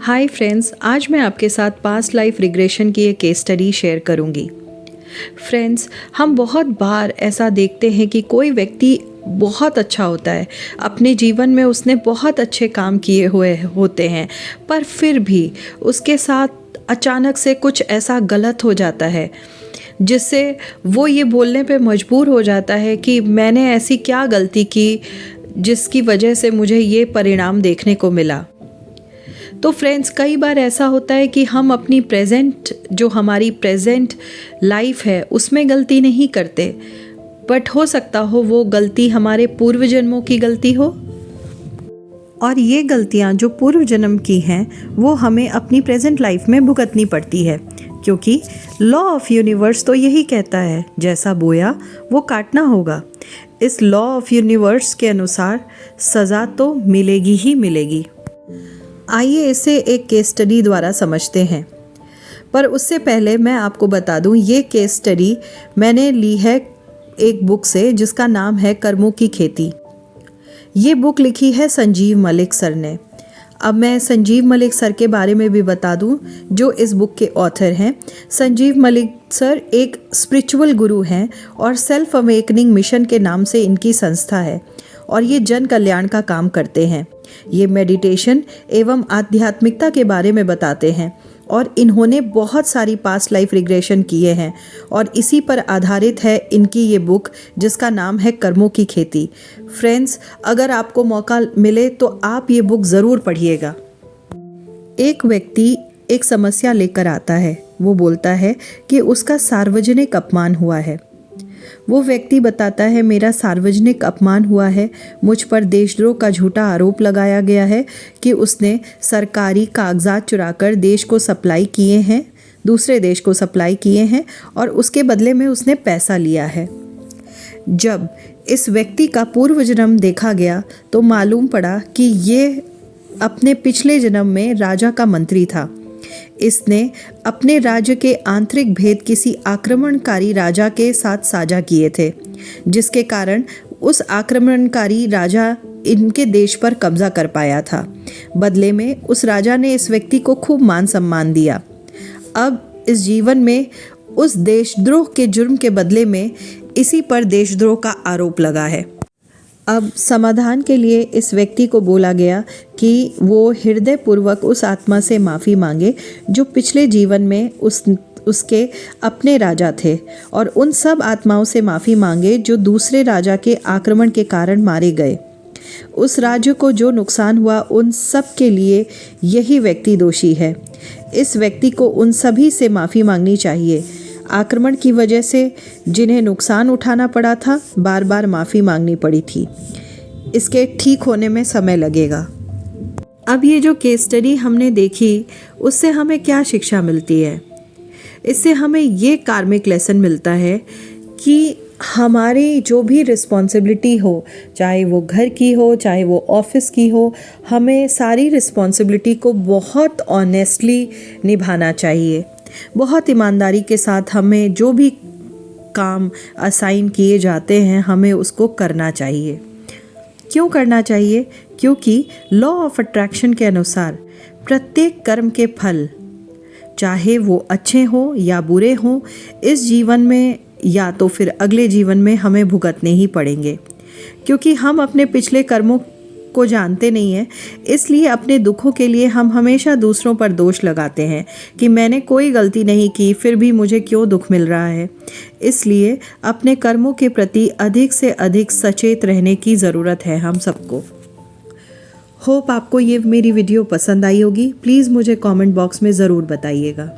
Hi friends, आज मैं आपके साथ पास्ट लाइफ रिग्रेशन की एक केस स्टडी शेयर करूंगी। फ्रेंड्स, हम बहुत बार ऐसा देखते हैं कि कोई व्यक्ति बहुत अच्छा होता है, अपने जीवन में उसने बहुत अच्छे काम किए हुए होते हैं, पर फिर भी उसके साथ अचानक से कुछ ऐसा गलत हो जाता है जिससे वो ये बोलने पे मजबूर हो जाता है कि मैंने ऐसी क्या गलती की जिसकी वजह से मुझे ये परिणाम देखने को मिला। तो फ्रेंड्स, कई बार ऐसा होता है कि हम अपनी हमारी प्रेजेंट लाइफ है उसमें गलती नहीं करते, बट हो सकता हो वो गलती हमारे पूर्व जन्मों की गलती हो, और ये गलतियाँ जो पूर्व जन्म की हैं वो हमें अपनी प्रेजेंट लाइफ में भुगतनी पड़ती है, क्योंकि लॉ ऑफ यूनिवर्स तो यही कहता है जैसा बोया वो काटना होगा। इस लॉ ऑफ यूनिवर्स के अनुसार सज़ा तो मिलेगी ही मिलेगी। आइए इसे एक केस स्टडी द्वारा समझते हैं, पर उससे पहले मैं आपको बता दूं, ये केस स्टडी मैंने ली है एक बुक से जिसका नाम है कर्मों की खेती। ये बुक लिखी है संजीव मलिक सर ने। अब मैं संजीव मलिक सर के बारे में भी बता दूं, जो इस बुक के ऑथर हैं। संजीव मलिक सर एक स्पिरिचुअल गुरु हैं और सेल्फ अवेकनिंग मिशन के नाम से इनकी संस्था है और ये जन कल्याण का काम करते हैं। ये मेडिटेशन एवं आध्यात्मिकता के बारे में बताते हैं और इन्होंने बहुत सारी पास्ट लाइफ रिग्रेशन किए हैं और इसी पर आधारित है इनकी ये बुक जिसका नाम है कर्मों की खेती। फ्रेंड्स, अगर आपको मौका मिले तो आप ये बुक ज़रूर पढ़िएगा। एक व्यक्ति एक समस्या लेकर आता है। वो बोलता है कि उसका सार्वजनिक अपमान हुआ है। वो व्यक्ति बताता है, मेरा सार्वजनिक अपमान हुआ है, मुझ पर देशद्रोह का झूठा आरोप लगाया गया है कि उसने सरकारी कागजात चुराकर देश को सप्लाई किए हैं, दूसरे देश को सप्लाई किए हैं और उसके बदले में उसने पैसा लिया है। जब इस व्यक्ति का पूर्व जन्म देखा गया तो मालूम पड़ा कि ये अपने पिछले जन्म में राजा का मंत्री था। इसने अपने राज्य के आंतरिक भेद किसी आक्रमणकारी राजा के साथ साझा किए थे, जिसके कारण उस आक्रमणकारी राजा इनके देश पर कब्जा कर पाया था। बदले में उस राजा ने इस व्यक्ति को खूब मान सम्मान दिया। अब इस जीवन में उस देशद्रोह के जुर्म के बदले में इसी पर देशद्रोह का आरोप लगा है। अब समाधान के लिए इस व्यक्ति को बोला गया कि वो हृदयपूर्वक उस आत्मा से माफ़ी मांगे जो पिछले जीवन में उसके अपने राजा थे, और उन सब आत्माओं से माफ़ी मांगे जो दूसरे राजा के आक्रमण के कारण मारे गए। उस राज्य को जो नुकसान हुआ उन सब के लिए यही व्यक्ति दोषी है। इस व्यक्ति को उन सभी से माफ़ी मांगनी चाहिए। आक्रमण की वजह से जिन्हें नुकसान उठाना पड़ा था, बार बार माफ़ी मांगनी पड़ी थी। इसके ठीक होने में समय लगेगा। अब ये जो केस स्टडी हमने देखी उससे हमें क्या शिक्षा मिलती है? इससे हमें ये कार्मिक लेसन मिलता है कि हमारी जो भी रिस्पॉन्सिबिलिटी हो, चाहे वो घर की हो चाहे वो ऑफिस की हो, हमें सारी रिस्पॉन्सिबिलिटी को बहुत ऑनेस्टली निभाना चाहिए। बहुत ईमानदारी के साथ हमें जो भी काम असाइन किए जाते हैं हमें उसको करना चाहिए। क्यों करना चाहिए? क्योंकि लॉ ऑफ अट्रैक्शन के अनुसार प्रत्येक कर्म के फल, चाहे वो अच्छे हों या बुरे हों, इस जीवन में या तो फिर अगले जीवन में हमें भुगतने ही पड़ेंगे। क्योंकि हम अपने पिछले कर्मों को जानते नहीं हैं, इसलिए अपने दुखों के लिए हम हमेशा दूसरों पर दोष लगाते हैं कि मैंने कोई गलती नहीं की फिर भी मुझे क्यों दुख मिल रहा है। इसलिए अपने कर्मों के प्रति अधिक से अधिक सचेत रहने की ज़रूरत है हम सबको। होप आपको ये मेरी वीडियो पसंद आई होगी। प्लीज़ मुझे कमेंट बॉक्स में ज़रूर बताइएगा।